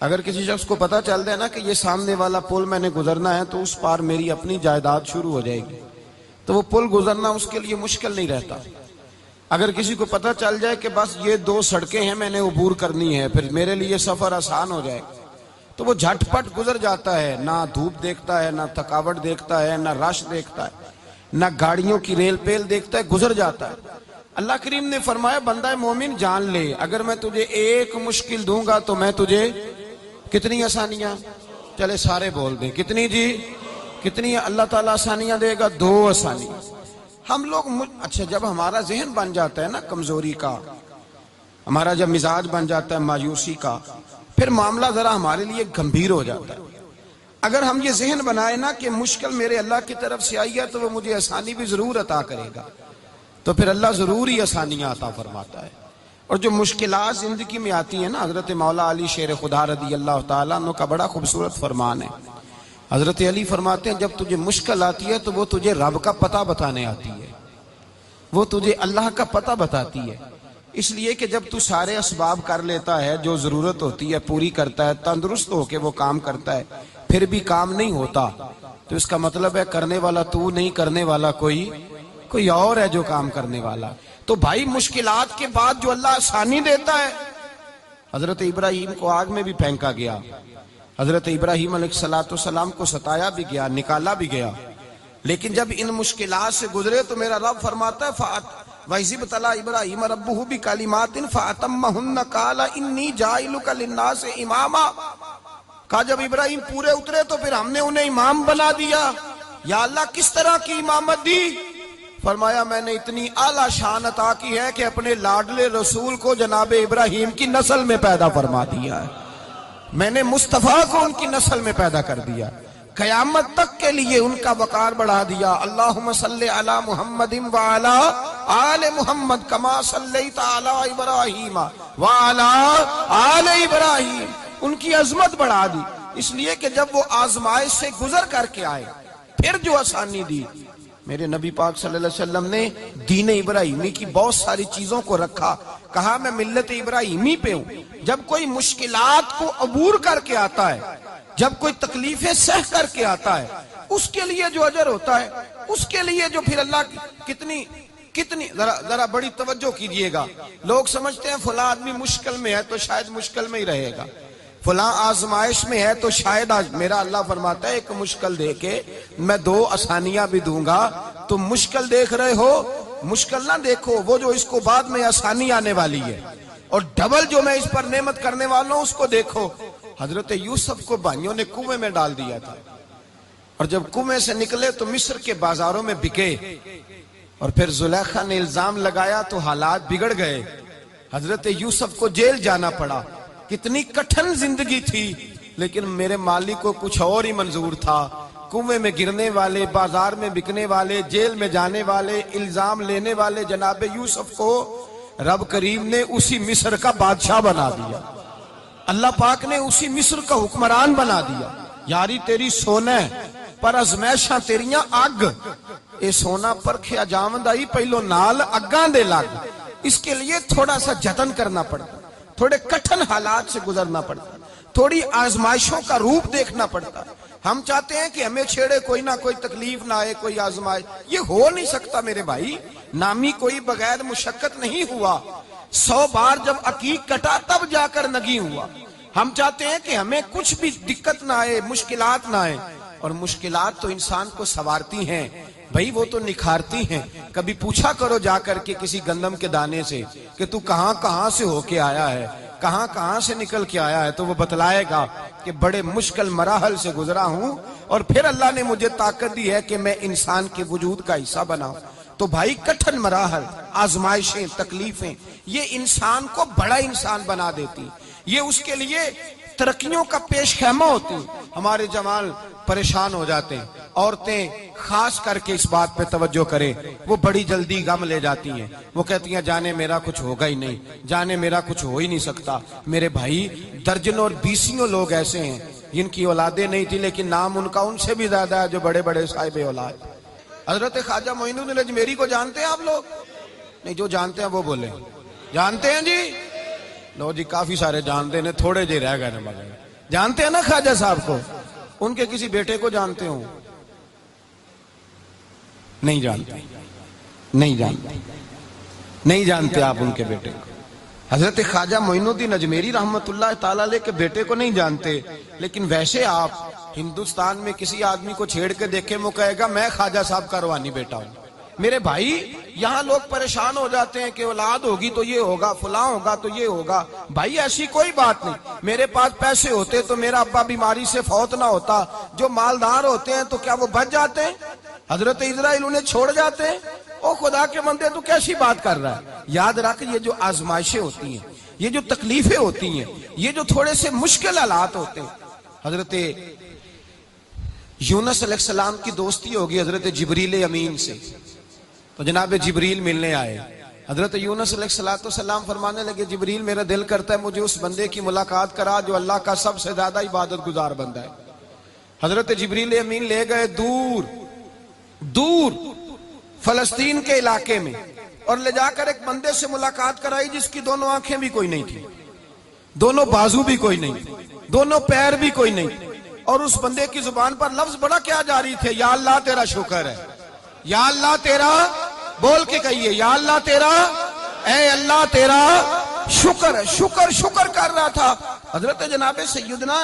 اگر کسی شخص کو پتہ چل جائے نا کہ یہ سامنے والا پل میں نے گزرنا ہے تو اس پار میری اپنی جائیداد شروع ہو جائے گی، تو وہ پل گزرنا اس کے لیے مشکل نہیں رہتا۔ اگر کسی کو پتہ چل جائے کہ بس یہ 2 سڑکیں ہیں میں نے عبور کرنی ہے، پھر میرے لیے سفر آسان ہو جائے، تو وہ جھٹ پٹ گزر جاتا ہے، نہ دھوپ دیکھتا ہے، نہ تھکاوٹ دیکھتا ہے، نہ رش دیکھتا ہے، نہ گاڑیوں کی ریل پیل دیکھتا ہے، گزر جاتا ہے۔ اللہ کریم نے فرمایا بندہ مومن جان لے، اگر میں تجھے ایک مشکل دوں گا تو میں تجھے کتنی آسانیاں، چلے سارے بول دیں کتنی جی، کتنی اللہ تعالیٰ آسانیاں دے گا؟ 2 آسانیاں۔ ہم لوگ اچھا جب ہمارا ذہن بن جاتا ہے نا کمزوری کا، ہمارا جب مزاج بن جاتا ہے مایوسی کا، پھر معاملہ ذرا ہمارے لیے گمبھیر ہو جاتا ہے۔ اگر ہم یہ ذہن بنائے نا کہ مشکل میرے اللہ کی طرف سے آئی ہے تو وہ مجھے آسانی بھی ضرور عطا کرے گا، تو پھر اللہ ضرور ہی آسانیاں عطا فرماتا ہے۔ اور جو مشکلات زندگی میں آتی ہیں نا، حضرت مولا علی شیر خدا رضی اللہ تعالیٰ عنہ کا بڑا خوبصورت فرمان ہے۔ حضرت علی فرماتے ہیں جب تجھے مشکل آتی ہے تو وہ تجھے رب کا پتہ بتانے آتی ہے، وہ تجھے اللہ کا پتہ بتاتی ہے۔ اس لیے کہ جب تو سارے اسباب کر لیتا ہے، جو ضرورت ہوتی ہے پوری کرتا ہے، تندرست ہو کے وہ کام کرتا ہے، پھر بھی کام نہیں ہوتا، تو اس کا مطلب ہے کرنے والا تو نہیں، کرنے والا کوئی اور ہے جو کام کرنے والا۔ تو بھائی مشکلات کے بعد جو اللہ آسانی دیتا ہے، حضرت ابراہیم کو آگ میں بھی پھینکا گیا، حضرت ابراہیم علیہ السلام کو ستایا بھی گیا، نکالا بھی گیا، لیکن جب ان مشکلات سے گزرے تو میرا رب فرماتا ہے وَإِذِ ابْتَلَىٰ إِبْرَاهِيمَ رَبُّهُ بِكَلِمَاتٍ فَأَتَمَّهُنَّ قَالَ إِنِّي جَاعِلُكَ لِلنَّاسِ إِمَامًا۔ کہا جب ابراہیم پورے اترے تو پھر ہم نے انہیں امام بنا دیا۔ یا اللہ کس طرح کی امامت دی؟ فرمایا میں نے اتنی اعلیٰ شان عطا کی ہے کہ اپنے لاڈلے رسول کو جناب ابراہیم کی نسل میں پیدا فرما دیا ہے، میں نے مصطفیٰ کو ان کی نسل میں پیدا کر دیا، قیامت تک کے لیے ان کا وقار بڑھا دیا۔ اللہم صلی علی محمد وعلی آل محمد کما صلیت علی ابراہیم وعلی آل ابراہیم، ان کی عظمت بڑھا دی۔ اس لیے کہ جب وہ آزمائش سے گزر کر کے آئے پھر جو آسانی دی، میرے نبی پاک صلی اللہ علیہ وسلم نے دین ابراہیمی کی بہت ساری چیزوں کو رکھا، کہا میں ملت ابراہیمی پہ ہوں۔ جب کوئی مشکلات کو عبور کر کے آتا ہے، جب کوئی تکلیفیں سہ کر کے آتا ہے، اس کے لیے جو اجر ہوتا ہے، اس کے لیے جو پھر اللہ کتنی ذرا بڑی توجہ کیجئے گا۔ لوگ سمجھتے ہیں فلاں آدمی مشکل میں ہے تو شاید مشکل میں ہی رہے گا، فلاں آزمائش میں ہے تو شاید میرا اللہ فرماتا ہے ایک مشکل دے کے میں 2 آسانیاں بھی دوں گا۔ تم مشکل دیکھ رہے ہو، مشکل نہ دیکھو، وہ جو اس کو بعد میں آسانی آنے والی ہے، اور ڈبل جو میں اس پر نعمت کرنے والا ہوں اس کو دیکھو۔ حضرت یوسف کو بھائیوں نے کنویں میں ڈال دیا تھا، اور جب کنویں سے نکلے تو مصر کے بازاروں میں بکے، اور پھر زلیخا نے الزام لگایا تو حالات بگڑ گئے، حضرت یوسف کو جیل جانا پڑا۔ کتنی کٹھن زندگی تھی، لیکن میرے مالک کو کچھ اور ہی منظور تھا۔ کنویں میں گرنے والے، بازار میں بکنے والے، جیل میں جانے والے، الزام لینے والے جناب یوسف کو رب کریم نے اسی مصر کا بادشاہ بنا دیا، اللہ پاک نے اسی مصر کا حکمران بنا دیا۔ یاری تیری سونا پر ازمیشاں تیریاں اگ، اے سونا پرکھیا جاوند آئی پہلو نال اگاں دے لگ۔ اس کے لیے تھوڑا سا جتن کرنا پڑتا، تھوڑے کٹھن حالات سے گزرنا پڑتا، تھوڑی آزمائشوں کا روپ دیکھنا پڑتا۔ ہم چاہتے ہیں کہ ہمیں چھیڑے کوئی نہ کوئی تکلیف نہ آئے، کوئی آزمائش، یہ ہو نہیں سکتا میرے بھائی۔ نامی کوئی بغیر مشقت نہیں ہوا، 100 بار جب عقیق کٹا تب جا کر نگی ہوا۔ ہم چاہتے ہیں کہ ہمیں کچھ بھی دقت نہ آئے، مشکلات نہ آئے، اور مشکلات تو انسان کو سنوارتی ہیں بھائی، وہ تو نکھارتی ہیں۔ کبھی پوچھا کرو جا کر کے کسی گندم کے دانے سے کہ تو کہاں سے ہو کے آیا ہے، کہاں سے نکل کے آیا ہے، تو وہ بتلائے گا کہ بڑے مشکل مراحل سے گزرا ہوں، اور پھر اللہ نے مجھے طاقت دی ہے کہ میں انسان کے وجود کا حصہ بناؤں۔ تو بھائی کٹھن مراحل، آزمائشیں، تکلیفیں، یہ انسان کو بڑا انسان بنا دیتی، یہ اس کے لیے ترقیوں کا پیش خیمہ ہوتی۔ ہمارے جوان پریشان ہو جاتے ہیں، عورتیں خاص کر کے اس بات پہ توجہ کریں، وہ بڑی جلدی غم لے جاتی ہیں، وہ کہتی ہیں جانے میرا کچھ ہوگا ہی نہیں، جانے میرا کچھ ہو ہی نہیں سکتا۔ میرے بھائی درجنوں اور بیسیوں لوگ ایسے ہیں جن کی اولادیں نہیں تھی، لیکن نام ان کا ان سے بھی زیادہ ہے جو بڑے بڑے صاحب اولاد۔ حضرت خواجہ معین الدین اجمیری کو جانتے ہیں آپ لوگ؟ نہیں، جو جانتے ہیں وہ بولیں۔ جانتے ہیں جی؟ لو جی کافی سارے جانتے ہیں، تھوڑے جی رہ گئے مگر جانتے ہیں نا خواجہ صاحب کو؟ ان کے کسی بیٹے کو جانتے ہوں؟ نہیں جانتے، نہیں جانتے، نہیں جانتے آپ ان کے بیٹے کو۔ حضرت خواجہ معین الدین اجمیری رحمت اللہ تعالی علیہ کے بیٹے کو نہیں جانتے، لیکن ویسے آپ ہندوستان میں کسی آدمی کو چھیڑ کے دیکھیں وہ کہے گا میں خواجہ صاحب کا روحانی بیٹا ہوں۔ میرے بھائی یہاں لوگ پریشان ہو جاتے ہیں کہ اولاد ہوگی تو یہ ہوگا، فلاں ہوگا تو یہ ہوگا۔ بھائی ایسی کوئی بات نہیں۔ میرے پاس پیسے ہوتے تو میرا ابا بیماری سے فوت نہ ہوتا۔ جو مالدار ہوتے ہیں تو کیا وہ بچ جاتے ہیں؟ حضرت اسرائیل انہیں چھوڑ جاتے ہیں؟ او خدا کے بندے تو کیسی بات کر رہا ہے؟ یاد رکھ، یہ جو آزمائشیں ہوتی ہیں، یہ جو تکلیفیں ہوتی ہیں، یہ جو تھوڑے سے مشکل حالات ہوتے ہیں۔ حضرت یونس علیہ السلام کی دوستی ہوگی حضرت جبریل امین سے، تو جناب جبریل ملنے آئے۔ حضرت یونس علیہ السلام فرمانے لگے جبریل میرا دل کرتا ہے مجھے اس بندے کی ملاقات کرا جو اللہ کا سب سے زیادہ عبادت گزار بندہ ہے۔ حضرت جبریل امین لے گئے دور دور فلسطین کے علاقے میں، اور لے جا کر ایک بندے سے ملاقات کرائی جس کی دونوں آنکھیں بھی کوئی نہیں تھی، دونوں بازو بھی کوئی نہیں، دونوں پیر بھی کوئی نہیں، اور اس بندے کی زبان پر لفظ بڑا کیا جاری تھے، یا اللہ تیرا شکر ہے، یا اللہ تیرا، بول کے کہیے یا اللہ تیرا، اے اللہ تیرا شکر ہے۔ شکر شکر کر رہا تھا۔ حضرت جناب سیدنا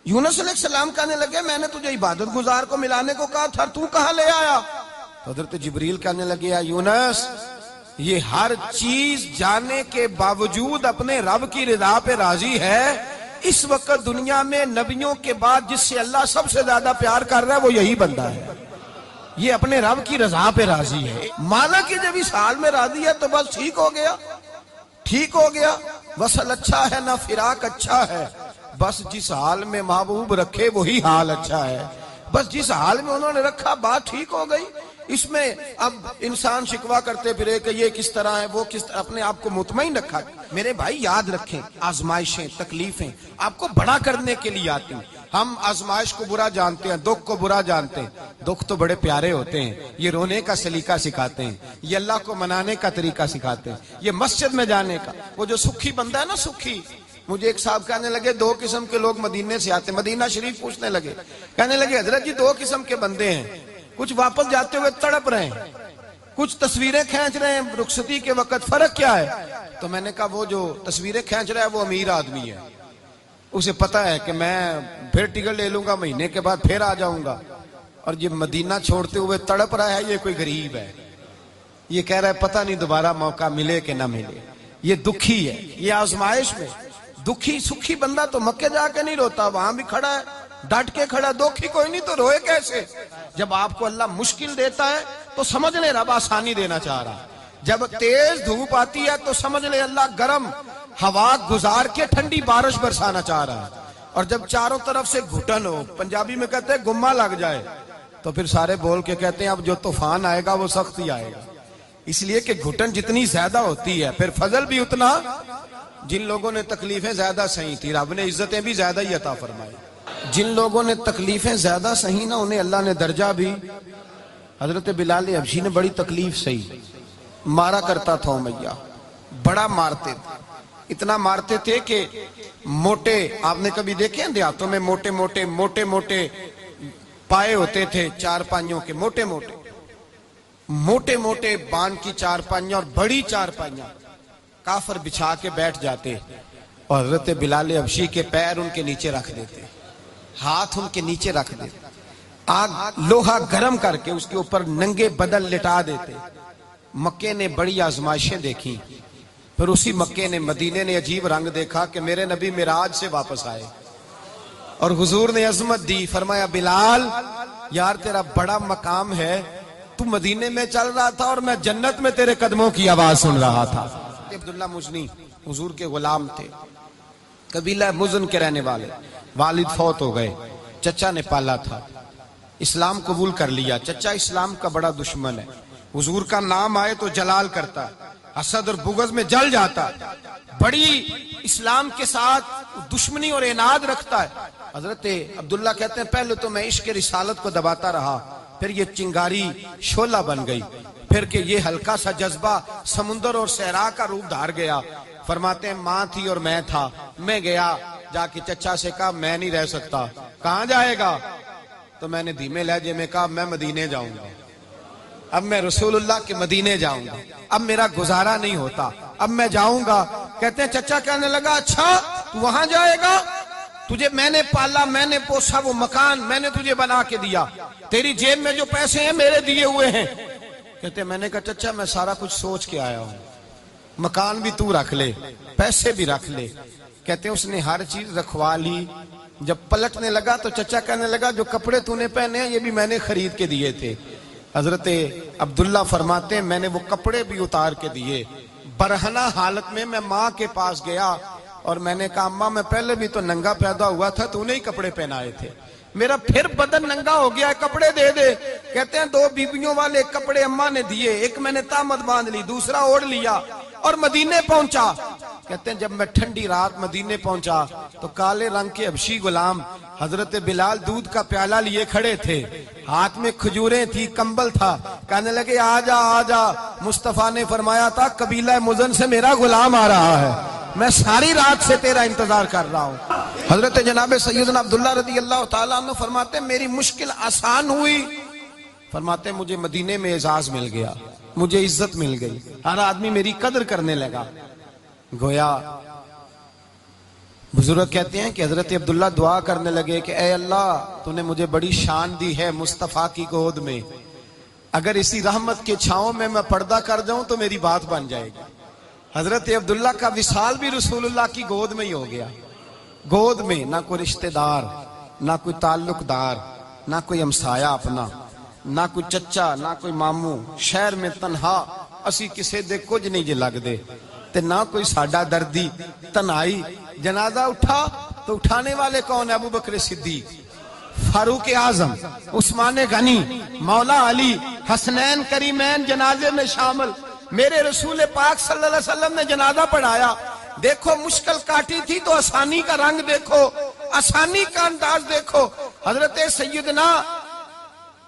یونس علیہ السلام کہنے لگے میں نے تجھے عبادت گزار کو ملانے کو کہا تھا، تو کہاں لے آیا؟ تو حضرت جبریل کہنے لگے یا یونس، یہ ہر چیز جانے کے باوجود اپنے رب کی رضا پہ راضی ہے۔ اس وقت دنیا میں نبیوں کے بعد جس سے اللہ سب سے زیادہ پیار کر رہا ہے وہ یہی بندہ ہے، یہ اپنے رب کی رضا پہ راضی ہے۔ مانا کہ جب اس حال میں راضی ہے تو بس ٹھیک ہو گیا، ٹھیک ہو گیا۔ وصل اچھا ہے نہ فراق اچھا ہے، بس جس حال میں محبوب رکھے وہی حال اچھا ہے۔ بس جس حال میں انہوں نے رکھا بات ٹھیک ہو گئی۔ اس میں اب انسان شکوہ کرتے پھرے کہ یہ کس طرح ہے وہ کس طرح، اپنے آپ کو مطمئن رکھا۔ میرے بھائی یاد رکھیں آزمائشیں تکلیفیں آپ کو بڑا کرنے کے لیے آتی ہیں۔ ہم آزمائش کو برا جانتے ہیں، دکھ کو برا جانتے ہیں۔ دکھ تو بڑے پیارے ہوتے ہیں، یہ رونے کا سلیقہ سکھاتے ہیں، یہ اللہ کو منانے کا طریقہ سکھاتے ہیں، یہ مسجد میں جانے کا۔ وہ جو سکھی بندہ ہے نا سکھی، مجھے ایک صاحب کہنے لگے دو قسم کے لوگ مدینے سے آتے، مدینہ شریف پوچھنے لگے، کہنے لگے حضرت جی دو قسم کے بندے ہیں، کچھ واپس جاتے ہوئے تڑپ رہے ہیں، کچھ تصویریں کھینچ رہے ہیں رخصتی کے وقت، فرق کیا ہے؟ تو میں نے کہا وہ جو تصویریں کھینچ رہا ہے وہ امیر آدمی ہے، اسے پتا ہے کہ میں پھر ٹکٹ لے لوں گا مہینے کے بعد پھر آ جاؤں گا، اور یہ مدینہ چھوڑتے ہوئے تڑپ رہا ہے یہ کوئی غریب ہے، یہ کہہ رہا ہے پتہ نہیں دوبارہ موقع ملے کہ نہ ملے، یہ دکھی ہے۔ یہ آزمائش میں دکھی سکھی بندہ تو مکے جا کے نہیں روتا، وہاں بھی کھڑا ہے ڈٹ کے کھڑا، دکھی کوئی نہیں تو روئے کیسے؟ جب آپ کو اللہ مشکل دیتا ہے تو سمجھ لے رب آسانی دینا چاہ رہا ہے، جب تیز دھوپ آتی ہے تو سمجھ لے اللہ گرم ہوا گزار کے ٹھنڈی بارش برسانا چاہ رہا ہے، اور جب چاروں طرف سے گھٹن ہو، پنجابی میں کہتے ہیں گمہ لگ جائے، تو پھر سارے بول کے کہتے ہیں اب جو طوفان آئے گا وہ سخت ہی آئے گا، اس لیے کہ گھٹن جتنی زیادہ ہوتی ہے پھر فضل بھی اتنا۔ جن لوگوں نے تکلیفیں زیادہ سہی تھی رب نے عزتیں بھی زیادہ ہی عطا فرمائی، جن لوگوں نے تکلیفیں زیادہ سہی نا انہیں اللہ نے درجہ بھی۔ حضرت بلال حبشی نے بڑی تکلیف سہی، مارا کرتا تھا امیہ، بڑا مارتے تھے، اتنا مارتے تھے کہ موٹے، آپ نے کبھی دیکھے ہیں دیہاتوں میں موٹے موٹے پائے ہوتے تھے چار پائیوں کے، موٹے موٹے بان کی چار پائیاں اور بڑی چار پائیاں کافر بچھا کے بیٹھ جاتے، اور حضرت بلال حبشی کے پیر ان کے نیچے رکھ دیتے، ہاتھ ان کے نیچے رکھ دیتے، آگ لوہا گرم کر کے اس کے اوپر ننگے بدن لٹا دیتے۔ مکے نے بڑی آزمائشیں دیکھی، پھر اسی مکے نے مدینے نے عجیب رنگ دیکھا کہ میرے نبی معراج سے واپس آئے، اور حضور نے عظمت دی، فرمایا بلال یار تیرا بڑا مقام ہے، تو مدینے میں چل رہا تھا اور میں جنت میں تیرے قدموں کی آواز سن رہا تھا۔ عبداللہ مزنی حضور کے غلام تھے، قبیلہ مزن کے رہنے والے، والد فوت ہو گئے، چچا نے پالا تھا، اسلام قبول کر لیا، چچا اسلام کا بڑا دشمن ہے، حضور کا نام آئے تو جلال کرتا، حسد اور بغض میں جل جاتا، بڑی اسلام کے ساتھ دشمنی اور عناد رکھتا ہے۔ حضرت عبداللہ کہتے ہیں پہلے تو میں عشق رسالت کو دباتا رہا، پھر یہ چنگاری شعلہ بن گئی، پھر کہ یہ ہلکا سا جذبہ سمندر اور صحرا کا روپ دھار گیا، فرماتے ہیں ماں تھی اور میں تھا. میں گیا, جا کے چچا سے کہا میں نہیں رہ سکتا. کہاں جائے گا؟ تو میں نے دھیمے لہجے میں کہا میں مدینے جاؤں گا, اب میں رسول اللہ کے مدینے جاؤں گا, اب میرا گزارا نہیں ہوتا, اب میں جاؤں گا. کہتے ہیں چچا کہنے لگا اچھا تو وہاں جائے گا؟ تجھے میں نے پالا, میں نے پوسا, وہ مکان میں نے تجھے بنا کے دیا, تیری جیب میں جو پیسے ہیں میرے دیے ہوئے ہیں. کہتے ہیں میں نے کہا چچا میں سارا کچھ سوچ کے آیا ہوں, مکان بھی تو رکھ لے, پیسے بھی رکھ لے. کہتے ہیں اس نے ہر چیز رکھوا لی. جب پلٹنے لگا تو چچا کہنے لگا جو کپڑے تو نے پہنے ہیں یہ بھی میں نے خرید کے دیے تھے. حضرت عبداللہ فرماتے ہیں میں نے وہ کپڑے بھی اتار کے دیے. برہنہ حالت میں ماں کے پاس گیا اور میں نے کہا اماں میں پہلے بھی تو ننگا پیدا ہوا تھا, تو نے ہی کپڑے پہنائے تھے, میرا پھر بدن ننگا ہو گیا ہے, کپڑے دے دے. کہتے ہیں 2 بیبیوں والے کپڑے اماں نے دیے, ایک میں نے تامت باندھ لی, دوسرا اوڑھ لیا اور مدینے پہنچا. کہتے ہیں جب میں ٹھنڈی رات مدینے پہنچا تو کالے رنگ کے حبشی غلام حضرت بلال دودھ کا پیالہ لیے کھڑے تھے, ہاتھ میں کھجوریں تھی, کمبل تھا. کہنے لگے آجا آجا, مصطفیٰ نے فرمایا تھا قبیلہ مزن سے میرا غلام آ رہا ہے, میں ساری رات سے تیرا انتظار کر رہا ہوں. حضرت جناب سیدنا عبداللہ رضی اللہ تعالیٰ عنہ فرماتے ہیں میری مشکل آسان ہوئی. فرماتے ہیں مجھے مدینے میں اعزاز مل گیا, مجھے عزت مل گئی, ہر آدمی میری قدر کرنے لگا. گویا بزرگ کہتے ہیں کہ حضرت عبداللہ دعا کرنے لگے کہ اے اللہ تو نے مجھے بڑی شان دی ہے مصطفیٰ کی گود میں, اگر اسی رحمت کے چھاؤں میں پردہ کر جاؤں تو میری بات بن جائے گی. حضرت عبداللہ کا وصال بھی رسول اللہ کی گود میں ہی ہو گیا. گود میں نہ کوئی رشتہ دار, نہ کوئی تعلق دار, نہ کوئی ہمسایا اپنا, نہ کوئی چچا, نہ کوئی ماموں, شہر میں تنہا اسی کسے دے کچھ نہیں جے لگ دے, تے نہ کوئی ساڈا دردی. تنہائی, جنازہ اٹھا تو اٹھانے والے کون ہیں؟ ابو بکر صدیق, فاروق اعظم, عثمان غنی, مولا علی, حسنین کریمین جنازے میں شامل. میرے رسول پاک صلی اللہ علیہ وسلم نے جنازہ پڑھایا. دیکھو مشکل کاٹی تھی تو آسانی کا رنگ دیکھو, آسانی کا انداز دیکھو. حضرت سیدنا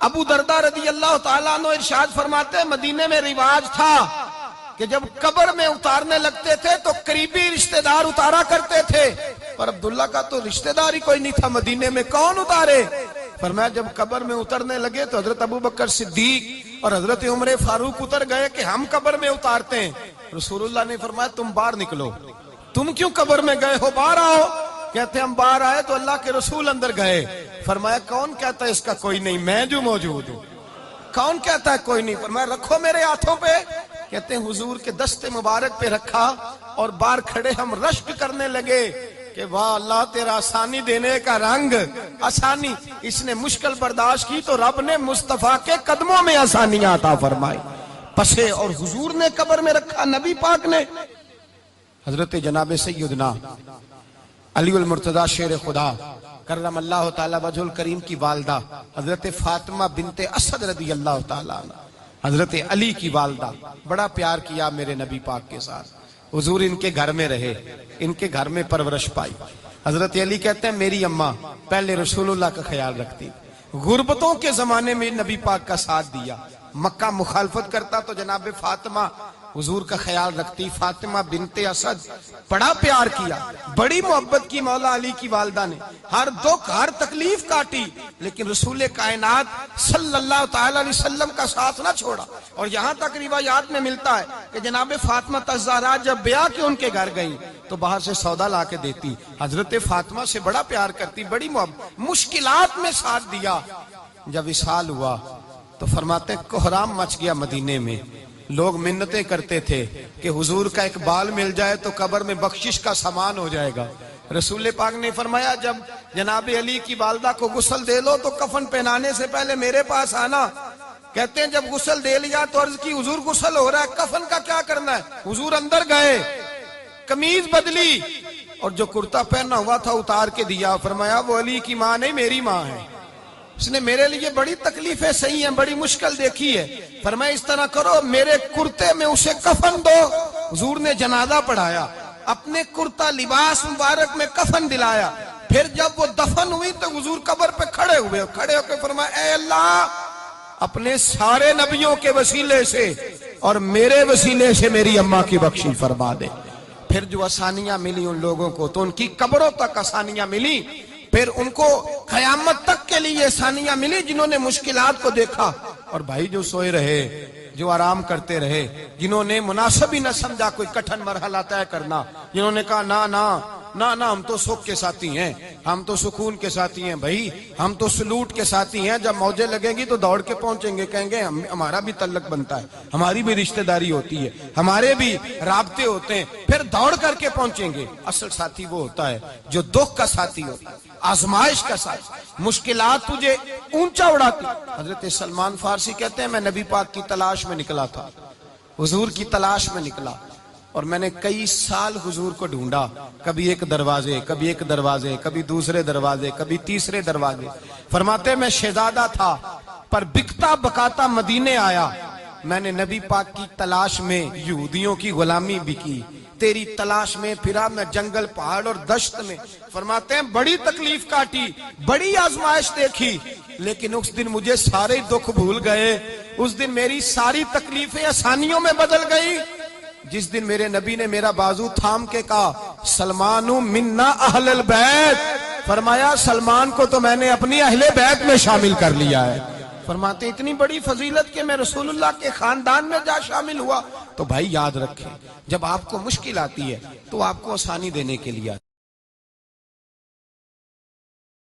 ابو دردہ رضی اللہ تعالیٰ عنہ ارشاد فرماتے ہیں مدینے میں رواج تھا کہ جب قبر میں اتارنے لگتے تھے تو قریبی رشتہ دار اتارا کرتے تھے, پر عبداللہ کا تو رشتہ دار ہی کوئی نہیں تھا مدینے میں, کون اتارے؟ فرمایا جب قبر میں اترنے لگے تو حضرت ابو بکر صدیق اور حضرت عمر فاروق اتر گئے کہ ہم قبر میں اتارتے ہیں. رسول اللہ نے فرمایا تم باہر نکلو, تم کیوں قبر میں گئے ہو, باہر آؤ. کہتے ہیں ہم باہر آئے تو اللہ کے رسول اندر گئے. فرمایا کون کہتا ہے اس کا کوئی نہیں, میں جو موجود ہوں. کون کہتا ہے کوئی نہیں؟ فرمایا رکھو میرے ہاتھوں پہ. کہتے ہیں حضور کے دست مبارک پہ رکھا اور باہر کھڑے ہم رشک کرنے لگے کہ واہ اللہ تیرا آسانی دینے کا رنگ, آسانی. اس نے مشکل برداشت کی تو رب نے مصطفیٰ کے قدموں میں آسانیاں عطا فرمائی. پسے اور حضور نے قبر میں رکھا, نبی پاک نے. حضرت جناب سیدنا علی المرتضی شیر خدا کرم اللہ تعالی وجہ الکریم کی والدہ حضرت فاطمہ بنت اسد رضی اللہ تعالی عنہ, حضرت علی کی والدہ, بڑا پیار کیا میرے نبی پاک کے ساتھ. حضور ان کے گھر میں رہے, ان کے گھر میں پرورش پائی. حضرت علی کہتے ہیں میری اماں پہلے رسول اللہ کا خیال رکھتی, غربتوں کے زمانے میں نبی پاک کا ساتھ دیا. مکہ مخالفت کرتا تو جناب فاطمہ حضور کا خیال رکھتی. فاطمہ بنت اسد بڑا پیار کیا, بڑی محبت کی مولا علی کی والدہ نے, ہر دکھ ہر تکلیف کاٹی, لیکن رسول کائنات صلی اللہ تعالی علیہ وسلم کا ساتھ نہ چھوڑا. اور یہاں تک روایات میں ملتا ہے کہ جناب فاطمہ الزہرا جب بیاہ کے ان کے گھر گئیں تو باہر سے سودا لا کے دیتی. حضرت فاطمہ سے بڑا پیار کرتی, بڑی محبت, مشکلات میں ساتھ دیا. جب وصال ہوا تو فرماتے کوہرام مچ گیا مدینے میں. لوگ منتیں کرتے تھے کہ حضور کا ایک بال مل جائے تو قبر میں بخشش کا سامان ہو جائے گا. رسول پاک نے فرمایا جب جناب علی کی والدہ کو غسل دے لو تو کفن پہنانے سے پہلے میرے پاس آنا. کہتے ہیں جب غسل دے لیا تو عرض کی حضور غسل ہو رہا ہے, کفن کا کیا کرنا ہے؟ حضور اندر گئے, قمیض بدلی اور جو کرتا پہنا ہوا تھا اتار کے دیا. فرمایا وہ علی کی ماں نہیں میری ماں ہے, اس نے میرے لیے بڑی تکلیفیں صحیح ہیں, بڑی مشکل دیکھی ہے. فرمایا اس طرح کرو میرے کرتے میں اسے کفن دو. حضور نے جنازہ پڑھایا, اپنے کرتا لباس مبارک میں کفن دلایا. پھر جب وہ دفن ہوئی تو حضور قبر پہ کھڑے ہوئے, کھڑے ہو کے فرمایا اے اللہ اپنے سارے نبیوں کے وسیلے سے اور میرے وسیلے سے میری اماں کی بخشش فرما دے. پھر پھر جو آسانیاں ملی ان لوگوں کو تو ان کی قبروں تک آسانیاں ملی، پھر ان کو قیامت تک کے لیے آسانیاں ملی جنہوں نے مشکلات کو دیکھا۔ اور بھائی جو سوئے رہے، جو آرام کرتے رہے، جنہوں نے مناسب ہی نہ سمجھا کوئی کٹھن مرحلہ طے کرنا، جنہوں نے کہا نا نا نا نا ہم تو سکھ کے ساتھی ہیں، ہم تو سکون کے ساتھی ہیں، بھائی ہم تو سلوٹ کے ساتھی ہیں، جب موجیں لگیں گی تو دوڑ کے پہنچیں گے، کہیں گے ہمارا بھی تعلق بنتا ہے، ہماری بھی رشتہ داری ہوتی ہے، ہمارے بھی رابطے ہوتے ہیں، پھر دوڑ کر کے پہنچیں گے۔ اصل ساتھی وہ ہوتا ہے جو دکھ کا ساتھی ہوتا ہے، آزمائش کا ساتھ، مشکلات تجھے اونچا اڑاتی۔ حضرت سلمان فارسی کہتے ہیں میں نبی پاک کی تلاش میں نکلا تھا، حضور کی تلاش میں نکلا، اور میں نے کئی سال حضور کو ڈھونڈا، کبھی ایک دروازے، کبھی ایک دروازے، کبھی دوسرے دروازے، کبھی تیسرے دروازے۔ فرماتے میں شہزادہ تھا پر بکتا بکاتا مدینے آیا، میں نے نبی پاک کی تلاش میں یہودیوں کی غلامی بھی کی، تیری تلاش میں پھرا میں جنگل پہاڑ اور دشت میں۔ فرماتے ہیں بڑی تکلیف کاٹی، بڑی آزمائش دیکھی، لیکن اس دن مجھے سارے دکھ بھول گئے، اس دن میری ساری تکلیفیں آسانیوں میں بدل گئی، جس دن میرے نبی نے میرا بازو تھام کے کہا سلمان منا اہل البیت، فرمایا سلمان کو تو میں نے اپنی اہل بیت میں شامل کر لیا ہے۔ فرماتے اتنی بڑی فضیلت کہ میں رسول اللہ کے خاندان میں جا شامل ہوا۔ تو بھائی یاد رکھیں، جب آپ کو مشکل آتی ہے تو آپ کو آسانی دینے کے لیے